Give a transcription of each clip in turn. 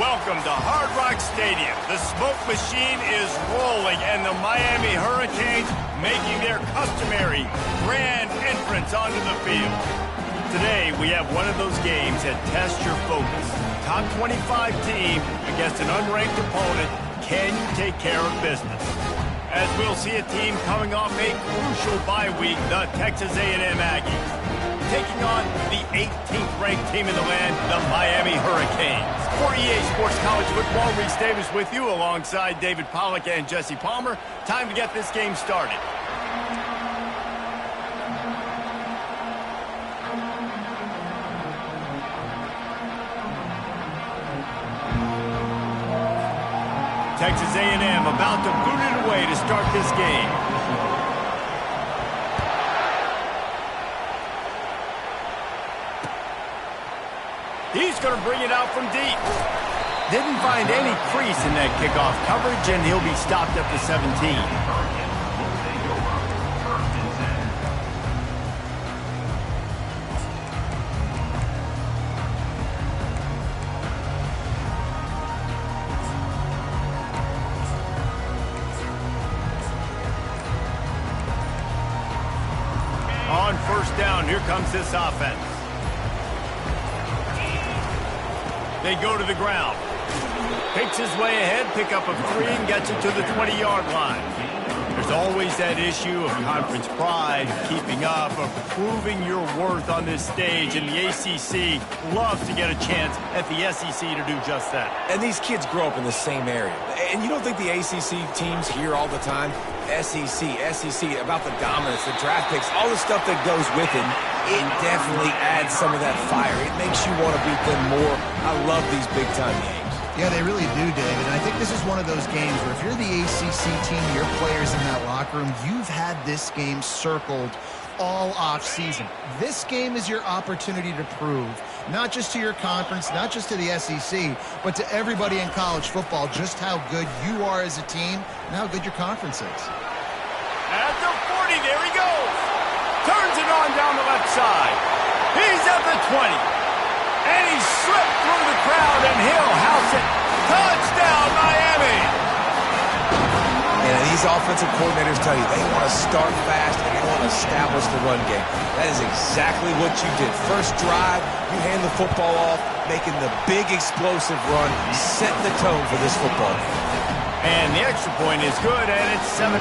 Welcome to Hard Rock Stadium. The smoke machine is rolling, and the Miami Hurricanes making their customary grand entrance onto the field. Today, we have one of those games that tests your focus. Top 25 team against an unranked opponent. Can you take care of business? As we'll see a team coming off a crucial bye week, the Texas A&M Aggies, taking on the 18th ranked team in the land, the Miami Hurricanes. For EA Sports College Football, Reese Davis with you alongside David Pollack and Jesse Palmer. Time to get this game started. Texas A&M about to boot it away to start this game. He's going to bring it out from deep. Didn't find any crease in that kickoff coverage, and he'll be stopped at the 17. On first down, here comes this offense. They go to the ground. Picks his way ahead, pick up a 3, and gets it to the 20-yard line. There's always that issue of conference pride, keeping up, of proving your worth on this stage, and the ACC loves to get a chance at the SEC to do just that. And these kids grow up in the same area. And you don't think the ACC teams hear all the time, SEC, about the dominance, the draft picks, all the stuff that goes with it. It definitely adds some of that fire. It makes you want to beat them more. I love these big-time games. Yeah, they really do, David. And I think this is one of those games where if you're the ACC team, your players in that locker room, you've had this game circled all off-season. This game is your opportunity to prove, not just to your conference, not just to the SEC, but to everybody in college football, just how good you are as a team and how good your conference is. At the 40, there he goes. Turns it on down the left side. He's at the 20. And he slipped through the crowd, and he'll house it. Touchdown, Miami! And these offensive coordinators tell you they want to start fast and they want to establish the run game. That is exactly what you did. First drive, you hand the football off, making the big explosive run, setting the tone for this football game. And the extra point is good, and it's 7-0.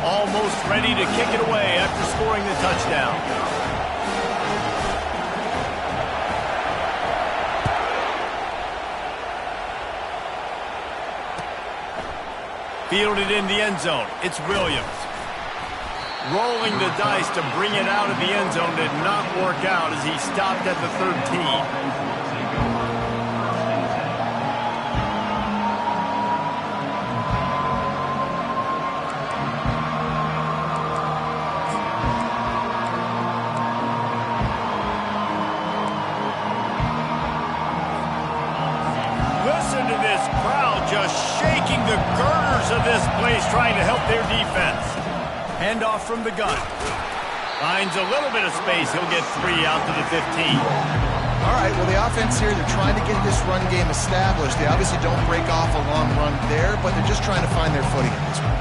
Almost ready to kick it away after scoring the touchdown. Fielded in the end zone. It's Williams. Rolling the dice to bring it out of the end zone did not work out as he stopped at the 13. The girders of this place trying to help their defense. Handoff from the gun. Finds a little bit of space. He'll get 3 out to the 15. All right, well, the offense here, they're trying to get this run game established. They obviously don't break off a long run there, but they're just trying to find their footing in this one.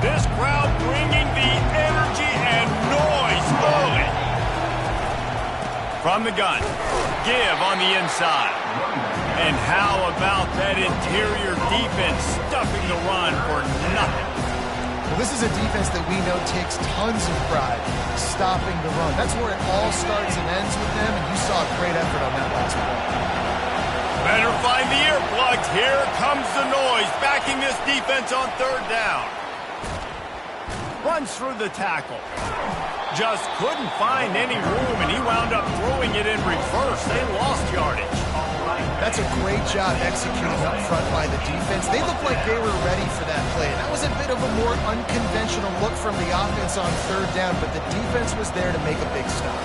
This crowd bringing the energy and noise early. From the gun. Give on the inside. And how about that interior defense stuffing the run for nothing? Well, this is a defense that we know takes tons of pride stopping the run. That's where it all starts and ends with them, and you saw a great effort on that last play. Better find the earplugs. Here comes the noise, backing this defense on third down. Runs through the tackle. Just couldn't find any room, and he wound up throwing it in reverse. They lost yardage. That's a great job executing up front by the defense. They looked like they were ready for that play. And that was a bit of a more unconventional look from the offense on third down, but the defense was there to make a big stop.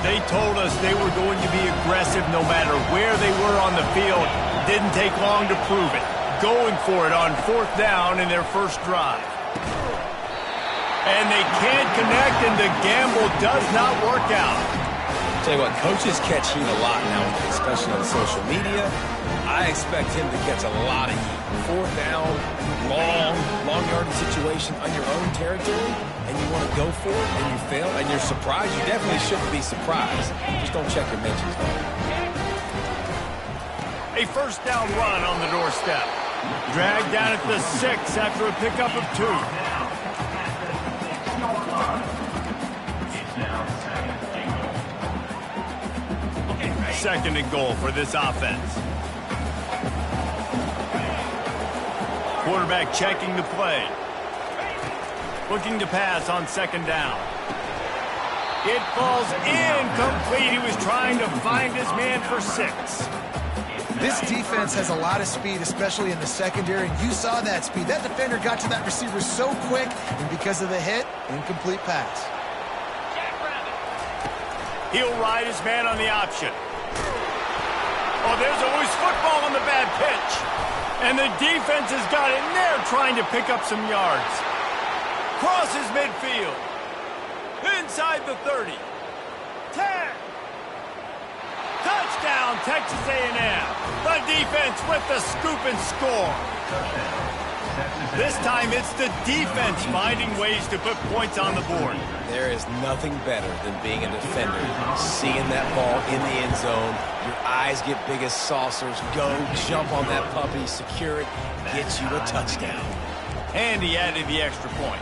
They told us they were going to be aggressive no matter where they were on the field. didn't take long to prove it. Going for it on 4th down in their first drive. And they can't connect, and the gamble does not work out. Tell you what, coaches catch heat a lot now, especially on social media. I expect him to catch a lot of heat. 4th down, long yardage situation on your own territory, and you want to go for it, and you fail, and you're surprised. You definitely shouldn't be surprised. Just don't check your mentions, though. A 1st down run on the doorstep. Dragged down at the 6 after a pickup of 2. Second and goal for this offense. Quarterback checking the play. Looking to pass on 2nd down. It falls incomplete. He was trying to find his man for 6. This defense has a lot of speed, especially in the secondary, and you saw that speed. That defender got to that receiver so quick, and because of the hit, incomplete pass. He'll ride his man on the option. Oh, there's always football on the bad pitch. And the defense has got in there trying to pick up some yards. Crosses midfield. Inside the 30. 10. Touchdown, Texas A&M. The defense with the scoop and score. This time it's the defense finding ways to put points on the board. There is nothing better than being a defender, seeing that ball in the end zone. Your eyes get big as saucers. Go, jump on that puppy, secure it, gets you a touchdown. And he added the extra point.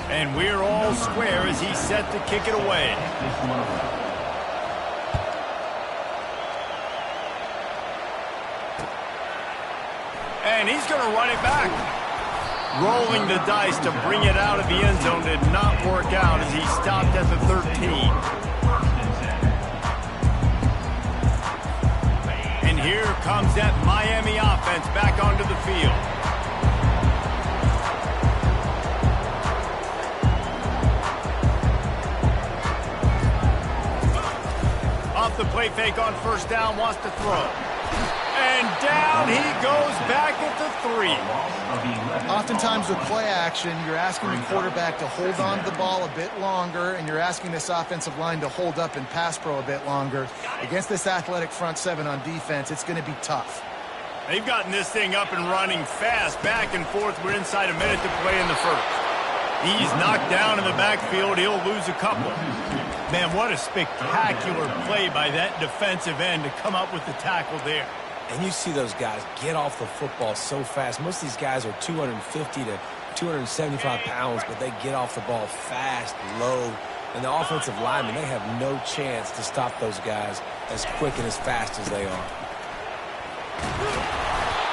And we're all square as he's set to kick it away. And he's going to run it back. Rolling the dice to bring it out of the end zone did not work out as he stopped at the 13. And here comes that Miami offense back onto the field. Off the play fake on 1st down, wants to throw. And down he goes back at the 3. Oftentimes with play action, you're asking the quarterback to hold on to the ball a bit longer, and you're asking this offensive line to hold up and pass pro a bit longer. Against this athletic front 7 on defense, it's going to be tough. They've gotten this thing up and running fast, back and forth. We're inside a minute to play in the first. He's knocked down in the backfield. He'll lose a couple. Man, what a spectacular play by that defensive end to come up with the tackle there. And you see those guys get off the football so fast. Most of these guys are 250 to 275 pounds, but they get off the ball fast, low. And the offensive linemen, they have no chance to stop those guys as quick and as fast as they are.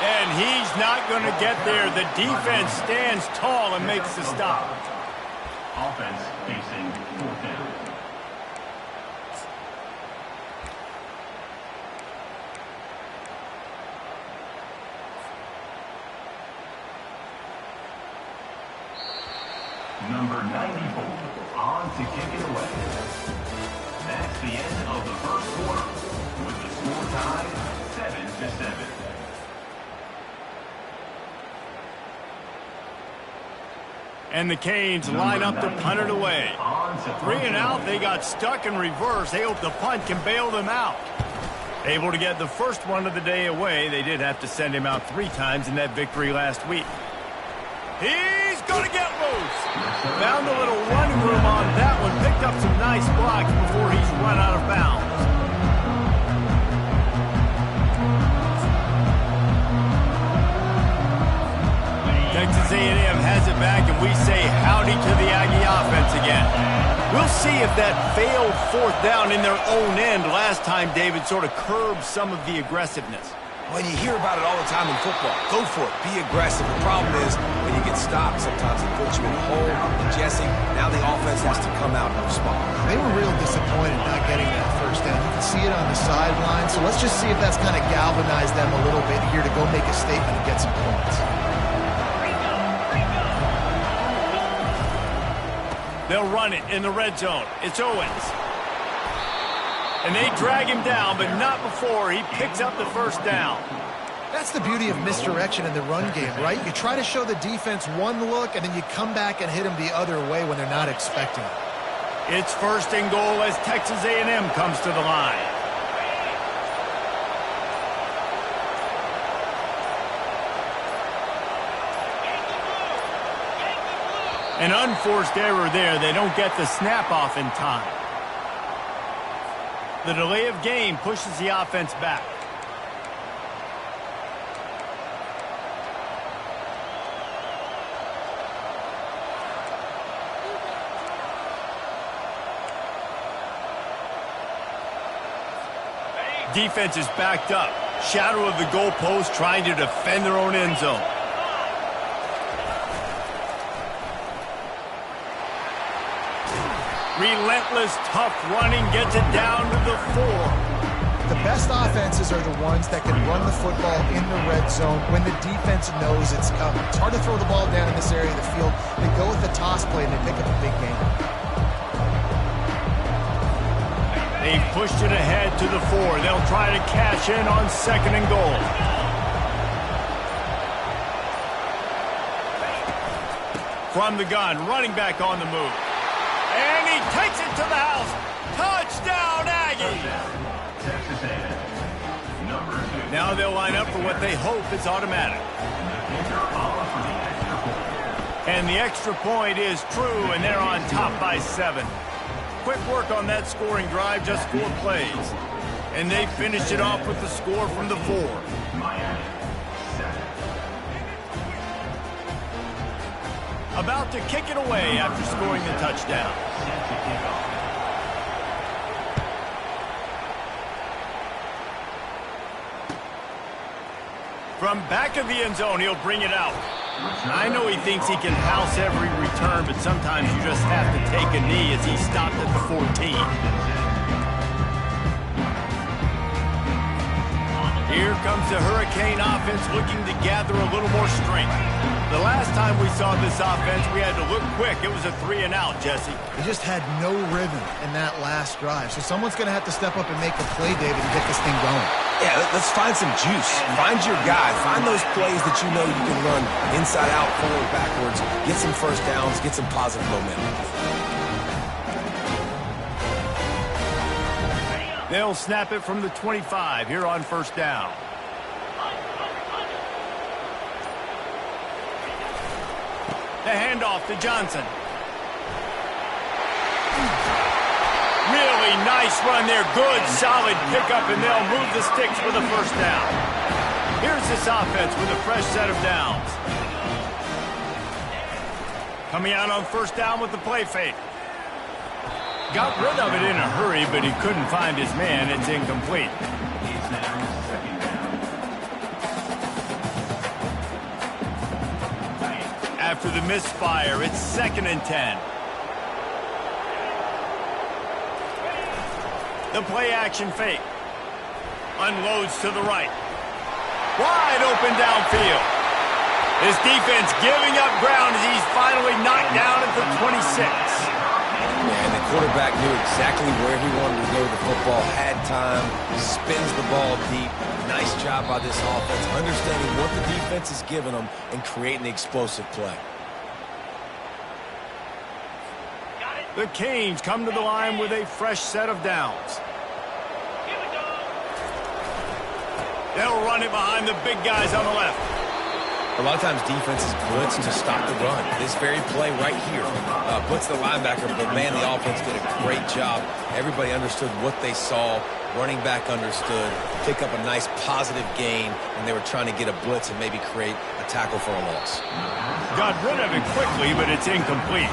And he's not going to get there. The defense stands tall and makes the stop. Offense facing 4th down. Number 94 on to kick it away. That's the end of the first quarter with the score tied 7-7. And the Canes line up to punt it away. 3 and out, they got stuck in reverse. They hope the punt can bail them out. Able to get the first one of the day away. They did have to send him out 3 times in that victory last week. He's going to get loose. Found a little running room on that one. Picked up some nice blocks before he's run out of bounds. Texas A&M has it back, and we say howdy to the Aggie offense again. We'll see if that failed 4th down in their own end last time, David, sort of curbed some of the aggressiveness. Well, you hear about it all the time in football. Go for it. Be aggressive. The problem is when you get stopped, sometimes it puts you in a hole. And Jesse, now the offense has to come out and respond. They were real disappointed not getting that 1st down. You can see it on the sideline. So let's just see if that's kind of galvanized them a little bit here to go make a statement and get some points. They'll run it in the red zone. It's Owens. And they drag him down, but not before he picks up the 1st down. That's the beauty of misdirection in the run game, right? You try to show the defense one look, and then you come back and hit them the other way when they're not expecting it. It's 1st and goal as Texas A&M comes to the line. An unforced error there. They don't get the snap off in time. The delay of game pushes the offense back. Defense is backed up. Shadow of the goalpost trying to defend their own end zone. Relentless, tough running gets it down to the 4. The best offenses are the ones that can run the football in the red zone when the defense knows it's coming. It's hard to throw the ball down in this area of the field. They go with the toss play and they pick up a big gain. They pushed it ahead to the 4. They'll try to cash in on 2nd and goal. From the gun, running back on the move. And he takes it to the house. Touchdown, Aggies! Texas A&M. Number 2. Now they'll line up for what they hope is automatic. And the extra point is true, and they're on top by 7. Quick work on that scoring drive, just 4 plays. And they finished it off with the score from the 4. Miami, 7. About to kick it away after scoring the touchdown. Set to kick off. From back of the end zone, he'll bring it out. I know he thinks he can house every return, but sometimes you just have to take a knee as he stopped at the 14. Here comes the Hurricane offense looking to gather a little more strength. The last time we saw this offense, we had to look quick. It was a 3-and-out, Jesse. They just had no rhythm in that last drive. So someone's going to have to step up and make a play, David, and get this thing going. Yeah, let's find some juice. Find your guy. Find those plays that you know you can run inside out, forward, backwards. Get some first downs. Get some positive momentum. They'll snap it from the 25 here on 1st down. The handoff to Johnson. Really nice run there. Good, solid pickup, and they'll move the sticks for the 1st down. Here's this offense with a fresh set of downs. Coming out on 1st down with the play fake. Got rid of it in a hurry, but he couldn't find his man. It's incomplete. It's now 2nd down. After the misfire, it's 2nd and 10. The play action fake. Unloads to the right. Wide open downfield. His defense giving up ground as he's finally knocked down at the 26. And the quarterback knew exactly where he wanted to go with the football, had time, spins the ball deep. Nice job by this offense, understanding what the defense is giving them and creating the explosive play. The Canes come to the line with a fresh set of downs. They'll run it behind the big guys on the left. A lot of times defenses blitz to stop the run. This very play right here puts the linebacker, but man, the offense did a great job. Everybody understood what they saw. Running back understood. Pick up a nice positive gain when they were trying to get a blitz and maybe create a tackle for a loss. Got rid of it quickly, but it's incomplete.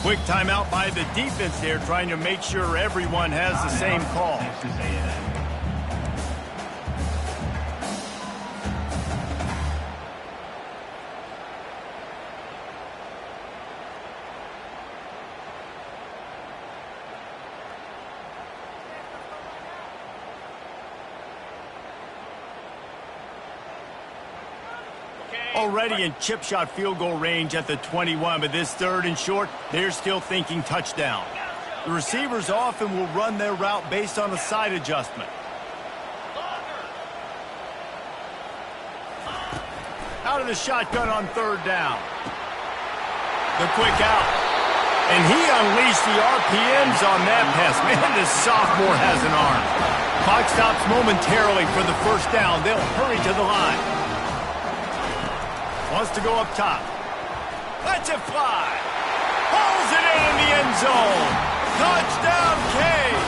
Quick timeout by the defense there, trying to make sure everyone has the same call. Texas A&M. Already in chip shot field goal range at the 21, but this 3rd and short, they're still thinking touchdown. The receivers often will run their route based on a side adjustment. Out of the shotgun on 3rd down. The quick out. And he unleashed the RPMs on that pass. Man, this sophomore has an arm. Clock stops momentarily for the 1st down. They'll hurry to the line. Wants to go up top. Lets it fly. Pulls it in the end zone. Touchdown, Canes.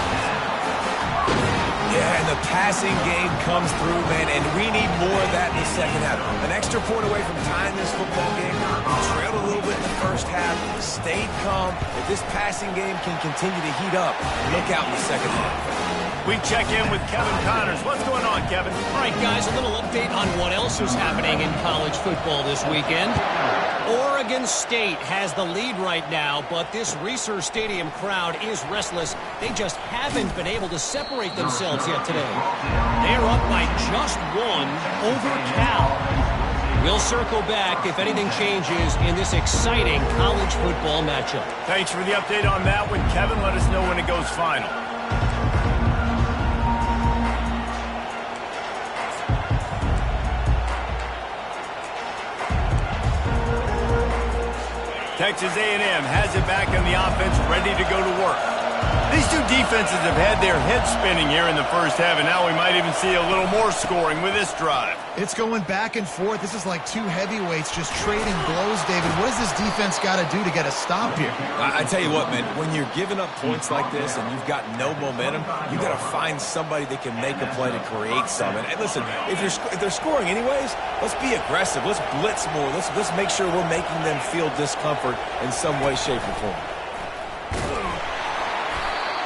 Yeah, and the passing game comes through, man, and we need more of that in the 2nd half. An extra point away from tying this football game. We trailed a little bit in the 1st half, stayed calm. If this passing game can continue to heat up, look out in the 2nd half. We check in with Kevin Connors. What's going on, Kevin? All right, guys, a little update on what else is happening in college football this weekend. Oregon State has the lead right now, but this Reser Stadium crowd is restless. They just haven't been able to separate themselves yet today. They're up by just 1 over Cal. We'll circle back if anything changes in this exciting college football matchup. Thanks for the update on that one, Kevin. Let us know when it goes final. Texas A&M has it back on the offense, ready to go to work. These two defenses have had their heads spinning here in the 1st half, and now we might even see a little more scoring with this drive. It's going back and forth. This is like 2 heavyweights just trading blows, David. What does this defense got to do to get a stop here? I tell you what, man, when you're giving up points like this and you've got no momentum, you got to find somebody that can make a play to create something. And listen, if they're scoring anyways, let's be aggressive. Let's blitz more. Let's make sure we're making them feel discomfort in some way, shape, or form.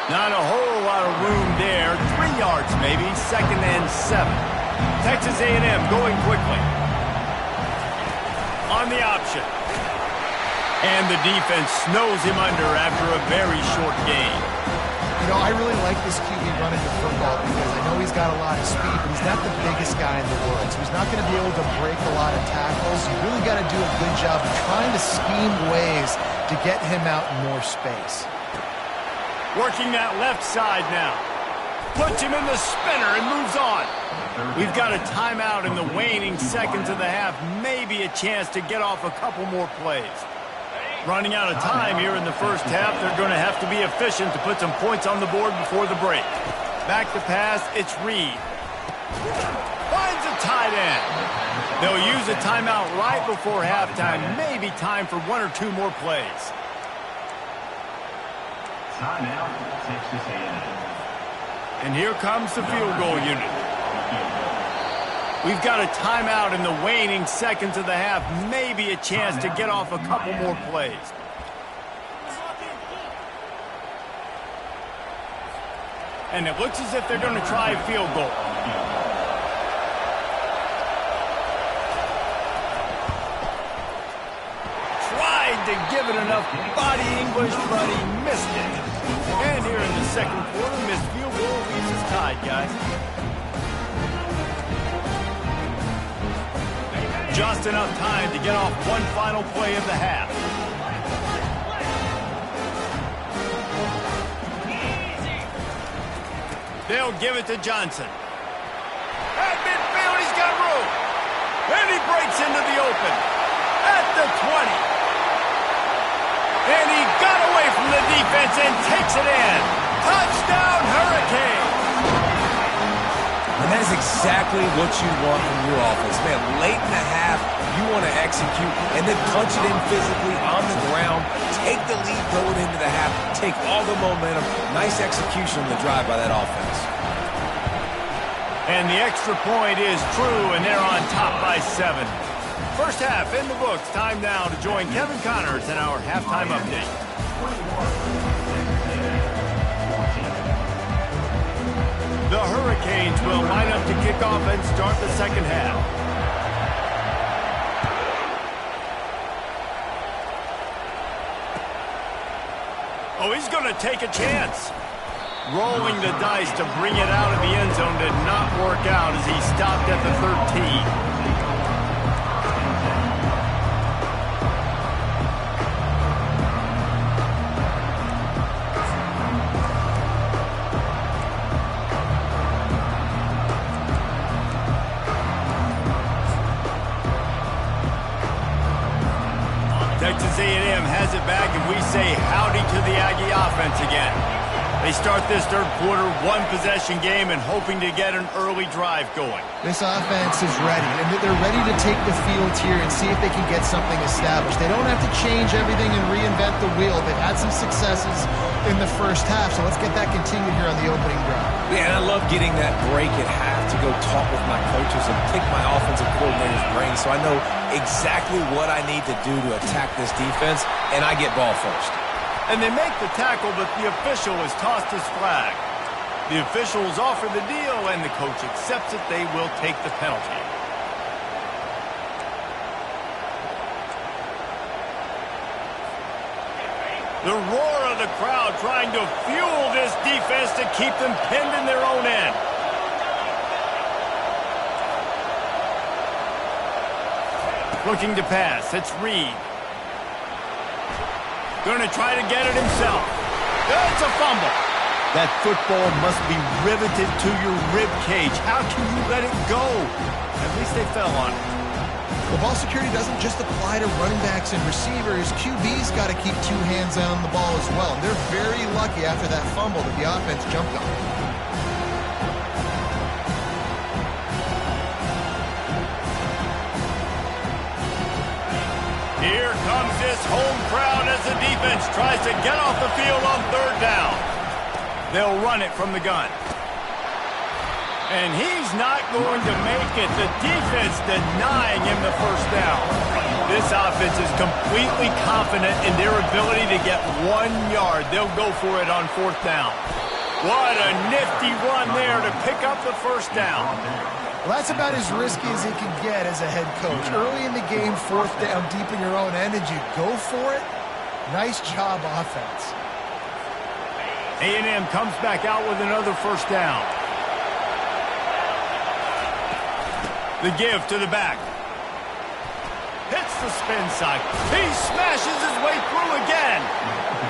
Not a whole lot of room there. 3 yards maybe. 2nd and 7. Texas A&M going quickly. On the option. And the defense snows him under after a very short game. You know, I really like this QB running the football because I know he's got a lot of speed, but he's not the biggest guy in the world. So he's not going to be able to break a lot of tackles. You really got to do a good job of trying to scheme ways to get him out in more space. Working that left side now. Puts him in the spinner and moves on. We've got a timeout in the waning seconds of the half. Maybe a chance to get off a couple more plays. Running out of time here in the 1st half. They're going to have to be efficient to put some points on the board before the break. Back to pass. It's Reed. Finds a tight end. They'll use a timeout right before halftime. Maybe time for 1 or 2 more plays. Timeout, Texas A&M. And here comes the field goal unit. We've got a timeout in the waning seconds of the half. Maybe a chance to get off a couple more plays. And it looks as if they're going to try a field goal. Tried to give it enough body English, but he missed it. And here in the 2nd quarter, missed field goal leaves us tied, guys. Just enough time to get off one final play of the half. They'll give it to Johnson. At midfield, he's got room. And he breaks into the open. At the 20. And he got away from the defense and takes it in. Touchdown, Hurricanes. And that is exactly what you want from your offense. Man, late in the half, you want to execute and then punch it in physically on the ground. Take the lead going into the half. Take all the momentum. Nice execution on the drive by that offense. And the extra point is true, and they're on top by 7. 1st half in the books. Time now to join Kevin Connors in our halftime update. The Hurricanes will line up to kick off and start the 2nd half. Oh, he's going to take a chance. Rolling the dice to bring it out of the end zone did not work out as he stopped at the 13. Texas A&M has it back, and we say howdy to the Aggie offense again. They start this third quarter one-possession game and hoping to get an early drive going. This offense is ready, and they're ready to take the field here and see if they can get something established. They don't have to change everything and reinvent the wheel. They've had some successes in the first half, so let's get that continued here on the opening drive. Yeah, and I love getting that break at half to go talk with my coaches and pick my offensive coordinator's brain so I know exactly what I need to do to attack this defense, and I get ball first. And they make the tackle, but the official has tossed his flag. The officials offer the deal, and the coach accepts it. They will take the penalty. The roar of the crowd trying to fuel this defense to keep them pinned in their own end. Looking to pass. It's Reed. Going to try to get it himself. That's a fumble. That football must be riveted to your rib cage. How can you let it go? At least they fell on it. Well, ball security doesn't just apply to running backs and receivers. QB's got to keep two hands on the ball as well. And they're very lucky after that fumble that the offense jumped on. Here comes this home crowd as the defense tries to get off the field on third down. They'll run it from the gun. And he's not going to make it. The defense denying him the first down. This offense is completely confident in their ability to get 1 yard. They'll go for it on fourth down. What a nifty run there to pick up the first down. Well, that's about as risky as he can get as a head coach. Early in the game, fourth down, deep in your own end, and you go for it. Nice job, offense. A&M comes back out with another first down. The give to the back. Hits the spin cycle. He smashes his way through again.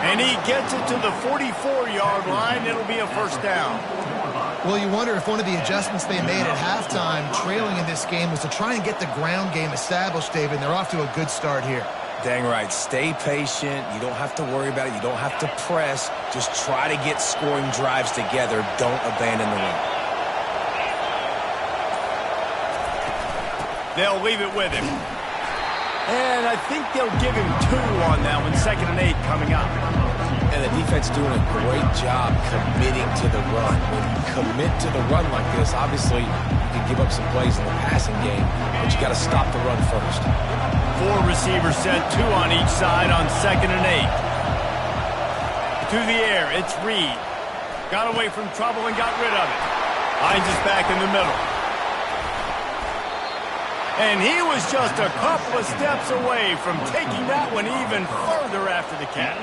And he gets it to the 44-yard line. It'll be a first down. Well, you wonder if one of the adjustments they made at halftime, trailing in this game, was to try and get the ground game established, David. They're off to a good start here. Dang right. Stay patient. You don't have to worry about it. You don't have to press. Just try to get scoring drives together. Don't abandon the run. They'll leave it with him. And I think they'll give him 2 on that one. 2nd and 8 coming up. And the defense doing a great job committing to the run. When you commit to the run like this, obviously you can give up some plays in the passing game, but you got to stop the run first. 4 receivers set, 2 on each side on 2nd and 8. To the air, it's Reed. Got away from trouble and got rid of it. Hines is back in the middle. And he was just a couple of steps away from taking that one even further after the catch.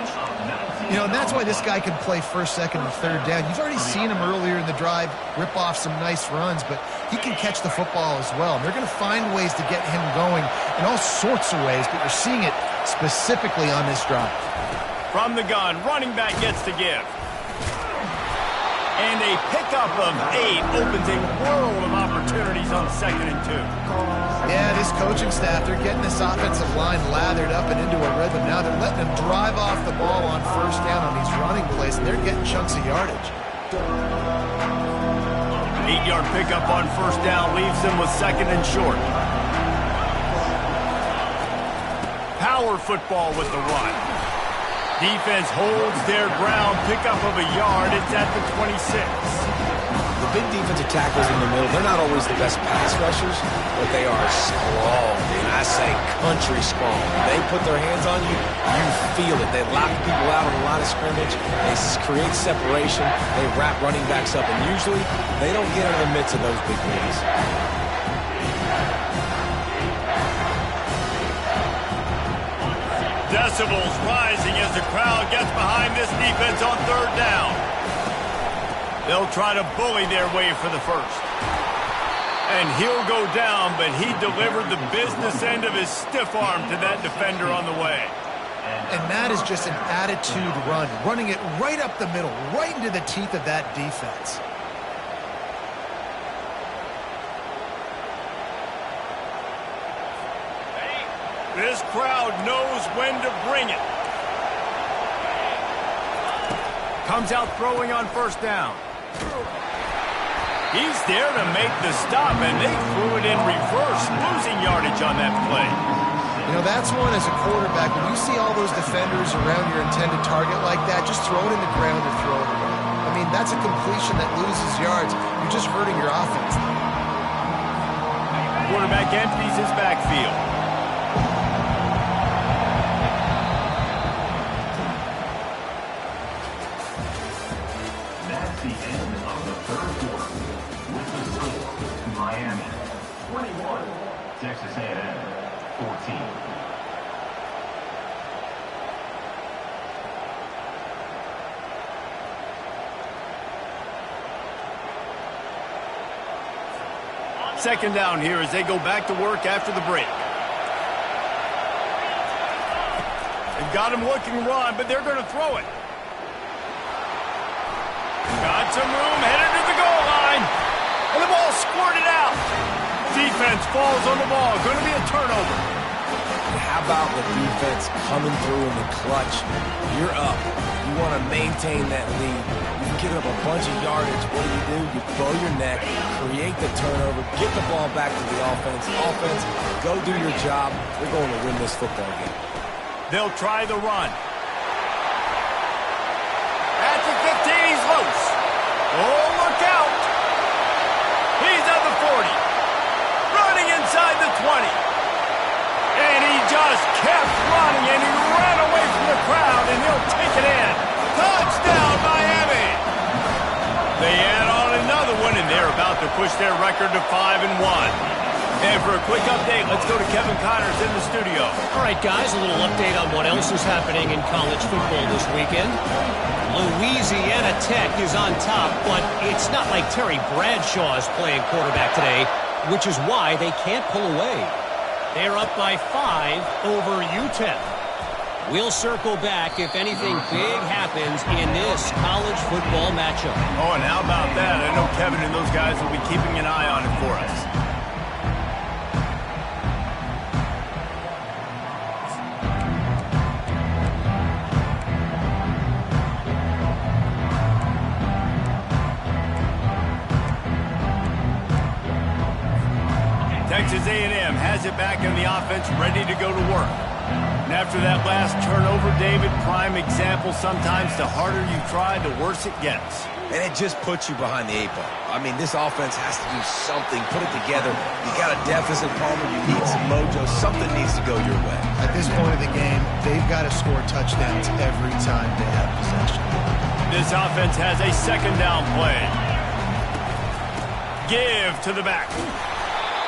You know, and that's why this guy can play first, second, and third down. You've already seen him earlier in the drive rip off some nice runs, but he can catch the football as well. And they're going to find ways to get him going in all sorts of ways, but you're seeing it specifically on this drive. From the gun, running back gets to give. And a pickup of 8 opens a world of opportunities on 2nd and 2. Yeah, this coaching staff, they're getting this offensive line lathered up and into a rhythm now. They're letting them drive off the ball on first down on these running plays, and they're getting chunks of yardage. 8-yard pickup on first down leaves them with 2nd and short. Power football with the run. Defense holds their ground, pickup of a yard. It's at the 26. The big defensive tackles in the middle, they're not always the best pass rushers, but they are strong, and I say country strong. They put their hands on you, you feel it. They lock people out on the line of scrimmage. They create separation. They wrap running backs up, and usually they don't get in the midst of those big plays. Decibels rising as the crowd gets behind this defense on third down. They'll try to bully their way for the first. And he'll go down, but he delivered the business end of his stiff arm to that defender on the way. And that is just an attitude run, running it right up the middle, right into the teeth of that defense. This crowd knows when to bring it. Comes out throwing on first down. He's there to make the stop, and they threw it in reverse, losing yardage on that play. You know, that's one as a quarterback. When you see all those defenders around your intended target like that, just throw it in the ground or throw it away. I mean, that's a completion that loses yards. You're just hurting your offense. Quarterback empties his backfield. That's the end of the third quarter. With the score, Miami 21, Texas A&M 14. Second down here as they go back to work after the break. They've got him looking run, but they're going to throw it. Got some room, headed to the goal line. And the ball squirted out. Defense falls on the ball. Going to be a turnover. How about the defense coming through in the clutch? You're up. You want to maintain that lead. You've given up a bunch of yardage. What do? You throw your neck, create the turnover, get the ball back to the offense. Offense, go do your job. We're going to win this football game. They'll try the run. At the 15, he's loose. Oh, look out. He's at the 40. Running inside the 20. And he just kept running, and he ran away from the crowd, and he'll take it in. Touchdown, Miami! They add on another one, and they're about to push their record to 5-1. And for a quick update, let's go to Kevin Connors in the studio. All right, guys, a little update on what else is happening in college football this weekend. Louisiana Tech is on top, but it's not like Terry Bradshaw is playing quarterback today, which is why they can't pull away. They're up by 5 over UTEP. We'll circle back if anything big happens in this college football matchup. Oh, and how about that? I know Kevin and those guys will be keeping an eye on it for us. Texas A&M has it back in the offense, ready to go to work. And after that last turnover, David, prime example sometimes the harder you try, the worse it gets. And it just puts you behind the 8 ball. I mean, this offense has to do something, put it together. You got a deficit, Palmer, you need some mojo. Something needs to go your way. At this point of the game, they've got to score touchdowns every time they have possession. This offense has a second down play. Give to the back.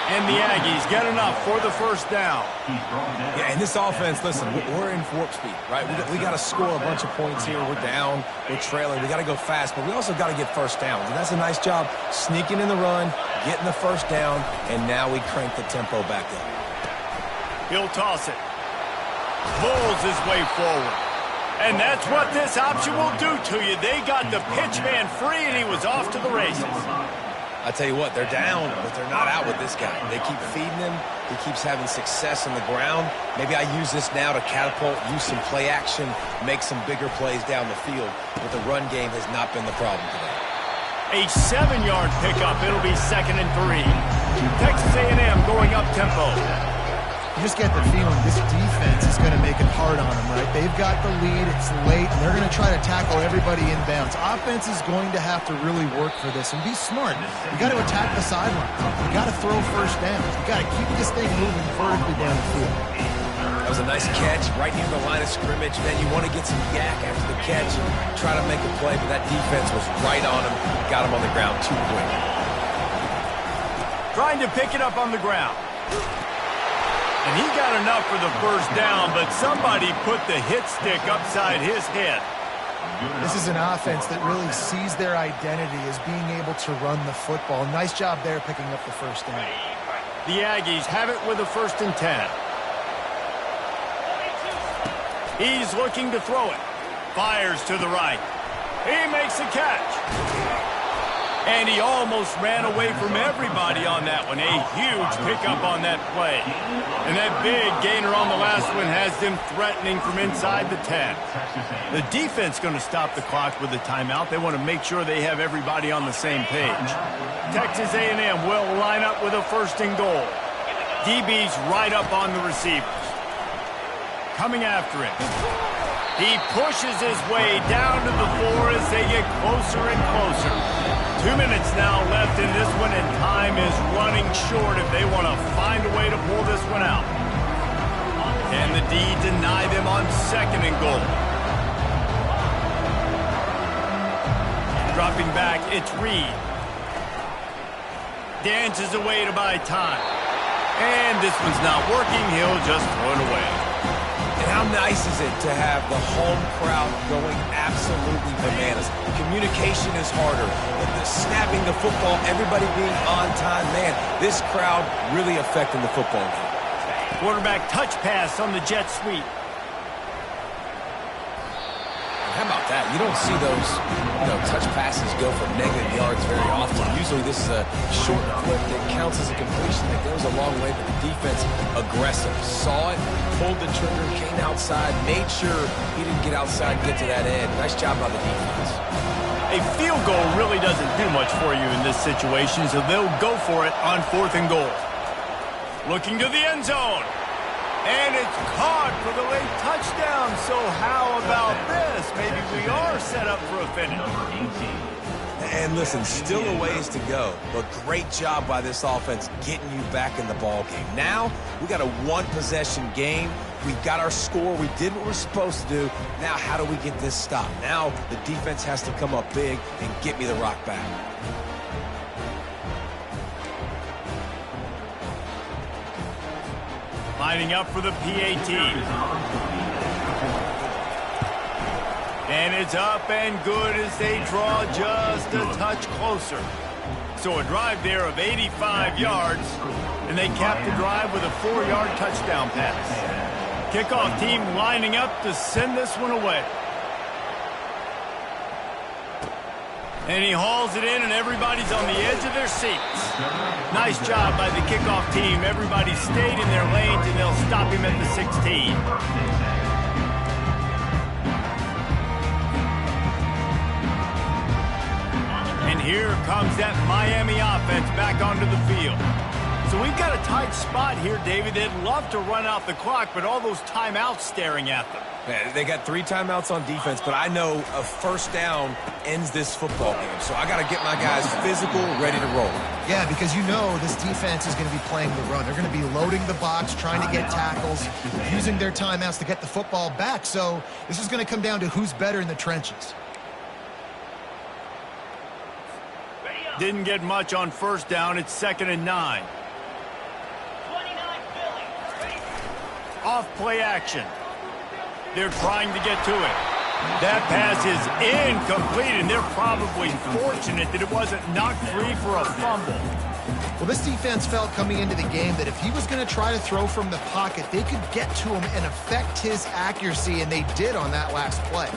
And the Aggies get enough for the first down. Yeah, and this offense, listen, we're in warp speed, right? We got to score a bunch of points here. We're down. We're trailing. We got to go fast, but we also got to get first downs. And that's a nice job sneaking in the run, getting the first down, and now we crank the tempo back up. He'll toss it. Pulls his way forward. And that's what this option will do to you. They got the pitch man free, and he was off to the races. I tell you what, they're down, but they're not out with this guy. They keep feeding him. He keeps having success on the ground. Maybe I use this now to catapult, use some play action, make some bigger plays down the field. But the run game has not been the problem today. A 7-yard pickup. It'll be 2nd and 3. Texas A&M going up tempo. You just get the feeling this defense is going to make it hard on them, right? They've got the lead, it's late, and they're going to try to tackle everybody inbounds. Offense is going to have to really work for this and be smart. You got to attack the sideline. You got to throw first downs. You got to keep this thing moving vertically down the field. That was a nice catch right near the line of scrimmage. Then you want to get some yak after the catch and try to make a play, but that defense was right on him. Got him on the ground too quick. Trying to pick it up on the ground. And he got enough for the first down, but somebody put the hit stick upside his head. This is an offense that really sees their identity as being able to run the football. Nice job there picking up the first down. The Aggies have it with a 1st and 10. He's looking to throw it. Fires to the right. He makes the catch. And he almost ran away from everybody on that one. A huge pickup on that play. And that big gainer on the last one has them threatening from inside the 10. The defense going to stop the clock with a timeout. They want to make sure they have everybody on the same page. Texas A&M will line up with a 1st and goal. DB's right up on the receivers. Coming after him. He pushes his way down to the 4 as they get closer and closer. 2 minutes now left in this one, and time is running short if they want to find a way to pull this one out. Can the D deny them on 2nd and goal? Dropping back, it's Reed. Dances away to buy time. And this one's not working. He'll just throw it away. And how nice is it to have the home crowd going absolutely bananas? Communication is harder. The snapping the football, everybody being on time. Man, this crowd really affecting the football game. Quarterback touch pass on the jet sweep. How about that? You don't see those, touch passes go for negative yards very often. Usually this is a short clip that counts as a completion that goes a long way, but the defense aggressive. Saw it, pulled the trigger, came outside, made sure he didn't get outside and get to that end. Nice job by the defense. A field goal really doesn't do much for you in this situation, so they'll go for it on 4th and goal. Looking to the end zone. And it's caught for the late touchdown. So how about this? Maybe we are set up for a finish. And listen, still a ways to go, but great job by this offense getting you back in the ball game. Now, we got a 1-possession game. We got our score. We did what we're supposed to do. Now, how do we get this stopped? Now, the defense has to come up big and get me the rock back. Lining up for the PAT. And it's up and good as they draw just a touch closer. So a drive there of 85 yards, and they cap the drive with a 4-yard touchdown pass. Kickoff team lining up to send this one away. And he hauls it in, and everybody's on the edge of their seats. Nice job by the kickoff team. Everybody stayed in their lanes, and they'll stop him at the 16. And here comes that Miami offense back onto the field. So we've got a tight spot here, David. They'd love to run out the clock, but all those timeouts staring at them. Yeah, they got 3 timeouts on defense, but I know a 1st down ends this football game. So I got to get my guys physical, ready to roll. Yeah, because this defense is going to be playing the run. They're going to be loading the box, trying to get tackles, using their timeouts to get the football back. So this is going to come down to who's better in the trenches. Didn't get much on 1st down. It's 2nd and 9. Off play action. They're trying to get to it. That pass is incomplete, and they're probably fortunate that it wasn't knocked free for a fumble. Well, this defense felt coming into the game that if he was going to try to throw from the pocket, they could get to him and affect his accuracy, and they did on that last play.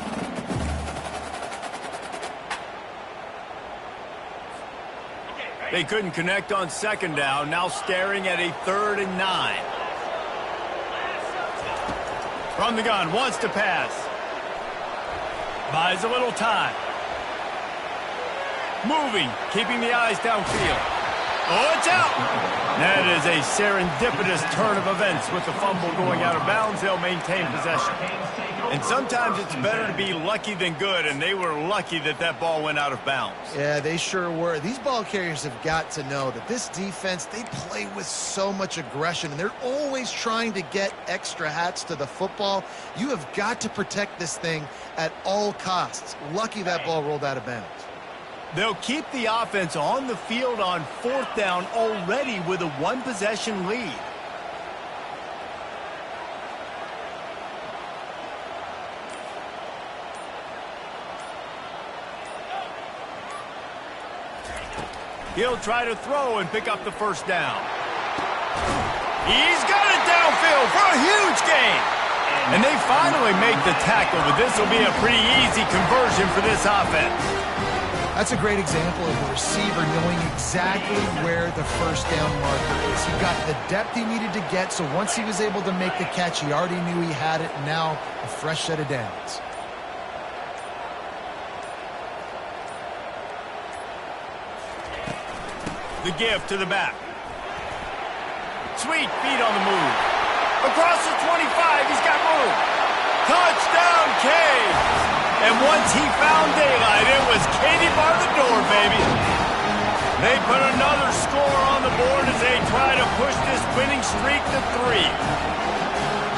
They couldn't connect on 2nd down, now staring at a 3rd and 9. From the gun, wants to pass. Buys a little time. Moving, keeping the eyes downfield. Oh, it's out! That is a serendipitous turn of events with the fumble going out of bounds. They'll maintain possession. And sometimes it's better to be lucky than good, and they were lucky that that ball went out of bounds. Yeah, they sure were. These ball carriers have got to know that this defense, they play with so much aggression, and they're always trying to get extra hats to the football. You have got to protect this thing at all costs. Lucky that ball rolled out of bounds. They'll keep the offense on the field on 4th down already with a 1-possession lead. He'll try to throw and pick up the 1st down. He's got it downfield for a huge gain. And they finally make the tackle, but this will be a pretty easy conversion for this offense. That's a great example of the receiver knowing exactly where the first down marker is. He got the depth he needed to get, so once he was able to make the catch, he already knew he had it, and now a fresh set of downs. The give to the back. Sweet feet on the move. Across the 25, he's got room. Touchdown, Cade. And once he found daylight, it was Katie bar the door, baby. They put another score on the board as they try to push this winning streak to 3.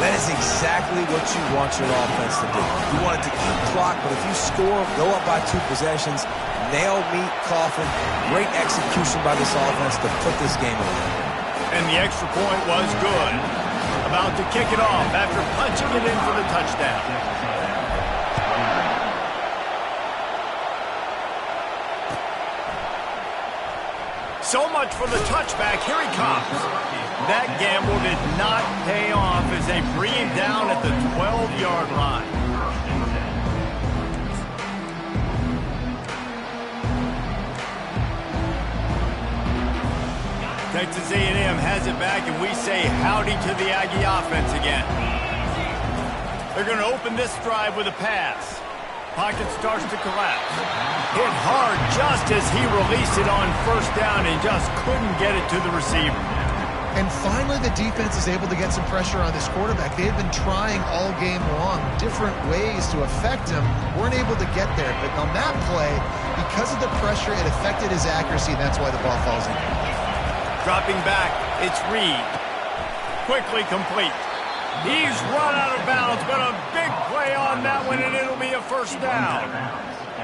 That is exactly what you want your offense to do. You want it to eat clock, but if you score, go up by 2 possessions, nail meat coffin, great execution by this offense to put this game away. And the extra point was good. About to kick it off after punching it in for the touchdown. So much for the touchback. Here he comes. That gamble did not pay off as they bring him down at the 12-yard line. Texas A&M has it back, and we say howdy to the Aggie offense again. They're going to open this drive with a pass. Pocket starts to collapse. Hit hard just as he released it on first down and just couldn't get it to the receiver. And finally, the defense is able to get some pressure on this quarterback. They've been trying all game long different ways to affect him. Weren't able to get there. But on that play, because of the pressure, it affected his accuracy, and that's why the ball falls in. Dropping back, it's Reed. Quickly complete. He's run out of bounds, but a big play on that one, and it'll be a first down.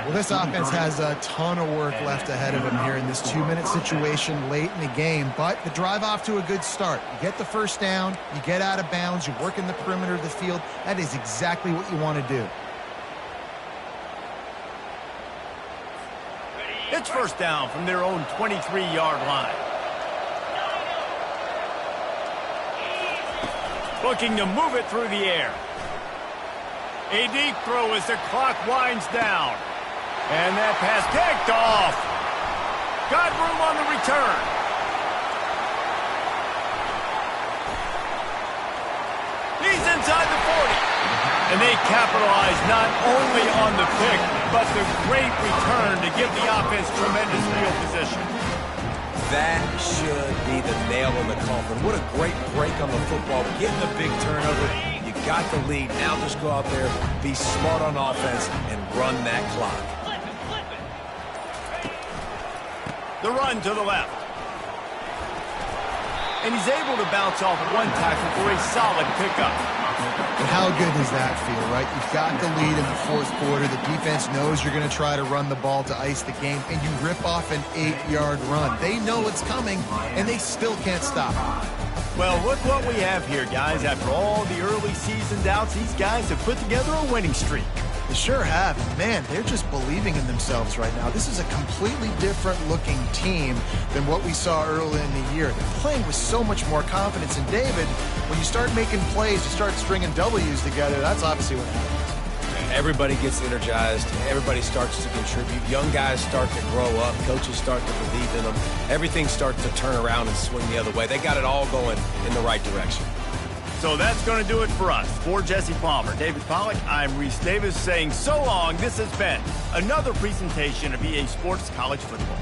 Well, this offense has a ton of work left ahead of them here in this 2-minute situation late in the game, but the drive off to a good start. You get the first down, you get out of bounds, you work in the perimeter of the field. That is exactly what you want to do. It's first down from their own 23-yard line. Looking to move it through the air. A deep throw as the clock winds down. And that pass picked off. Got room on the return. He's inside the 40. And they capitalize not only on the pick, but the great return to give the offense tremendous field position. That should be the nail in the coffin. What a great break on the football. Getting the big turnover. You got the lead. Now just go out there, be smart on offense, and run that clock. The run to the left. And he's able to bounce off one tackle for a solid pickup. But how good does that feel, right? You've got the lead in the fourth quarter. The defense knows you're going to try to run the ball to ice the game, and you rip off an 8-yard run. They know it's coming, and they still can't stop it. Well, look what we have here, guys. After all the early season doubts, these guys have put together a winning streak. They sure have. Man, they're just believing in themselves right now. This is a completely different looking team than what we saw early in the year. They're playing with so much more confidence. And David, when you start making plays, you start stringing W's together, that's obviously what happens. Everybody gets energized. Everybody starts to contribute. Young guys start to grow up. Coaches start to believe in them. Everything starts to turn around and swing the other way. They got it all going in the right direction. So that's going to do it for us. For Jesse Palmer, David Pollack, I'm Reese Davis saying so long. This has been another presentation of EA Sports College Football.